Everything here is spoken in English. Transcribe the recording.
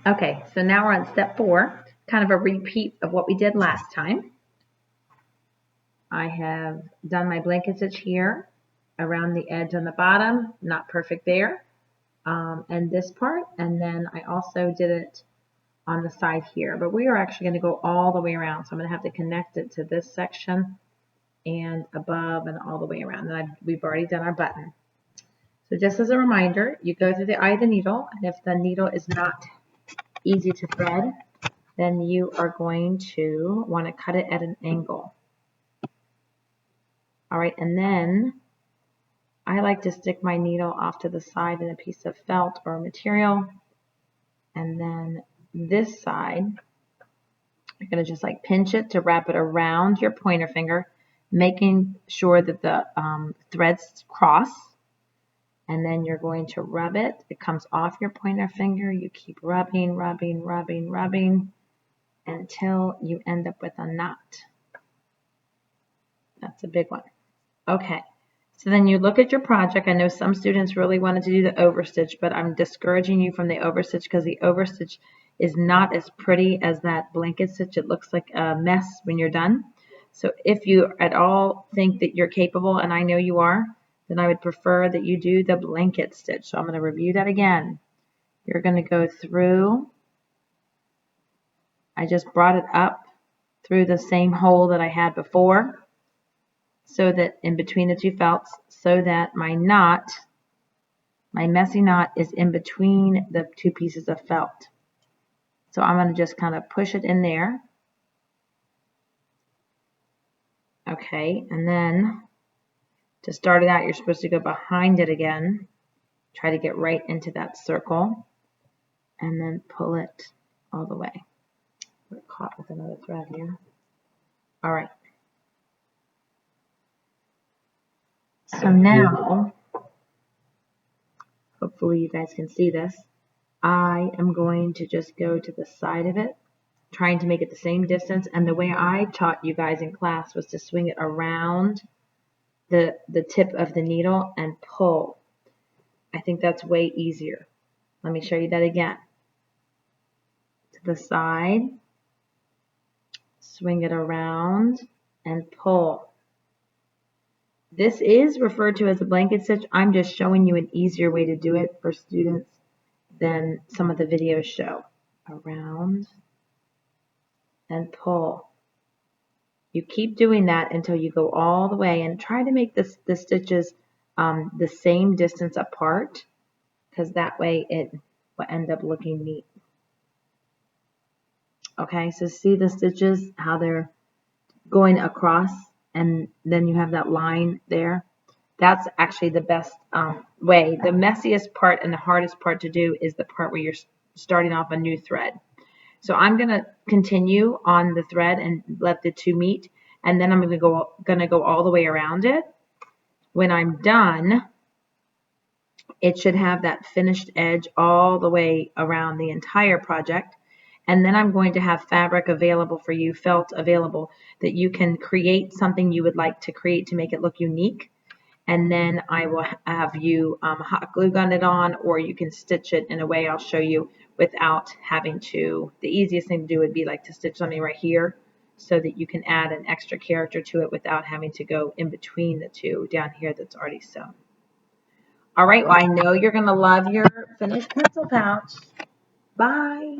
Okay, so now we're on step 4, kind of a repeat of what we did last time. I have done my blanket stitch here around the edge on the bottom, not perfect there, and this part, and then I also did it on the side here, but we are actually going to go all the way around, so I'm going to have to connect it to this section and above and all the way around, and we've already done our button. So just as a reminder, you go through the eye of the needle, and if the needle is not easy to thread, then you are going to want to cut it at an angle. All right, and then I like to stick my needle off to the side in a piece of felt or material, and then this side, you're going to just like pinch it to wrap it around your pointer finger, making sure that the threads cross, and then you're going to rub it. It comes off your pointer finger. You keep rubbing, rubbing, rubbing, rubbing until you end up with a knot. That's a big one. Okay, so then you look at your project. I know some students really wanted to do the overstitch, but I'm discouraging you from the overstitch because the overstitch is not as pretty as that blanket stitch. It looks like a mess when you're done. So if you at all think that you're capable, and I know you are, then I would prefer that you do the blanket stitch. So I'm going to review that again. You're going to go through. I just brought it up through the same hole that I had before, so that in between the two felts, so that my knot, my messy knot, is in between the two pieces of felt. So I'm going to just kind of push it in there. Okay, and then to start it out, you're supposed to go behind it again. Try to get right into that circle, and then pull it all the way. We're caught with another thread here. All right. So now, hopefully you guys can see this. I am going to just go to the side of it, trying to make it the same distance. And the way I taught you guys in class was to swing it around the tip of the needle and pull. I think that's way easier. Let me show you that again. To the side, swing it around and pull. This is referred to as a blanket stitch. I'm just showing you an easier way to do it for students than some of the videos show. Around and pull. You keep doing that until you go all the way, and try to make the stitches the same distance apart, because that way it will end up looking neat. Okay, so see the stitches, how they're going across, and then you have that line there. That's actually the best way. The messiest part and the hardest part to do is the part where you're starting off a new thread. So I'm going to continue on the thread and let the two meet, and then I'm going to go all the way around it. When I'm done, it should have that finished edge all the way around the entire project. And then I'm going to have fabric available for you, felt available, that you can create something you would like to create to make it look unique. And then I will have you hot glue gun it on, or you can stitch it in a way I'll show you without having to. The easiest thing to do would be like to stitch something right here so that you can add an extra character to it without having to go in between the two down here that's already sewn. All right, well, I know you're going to love your finished pencil pouch. Bye.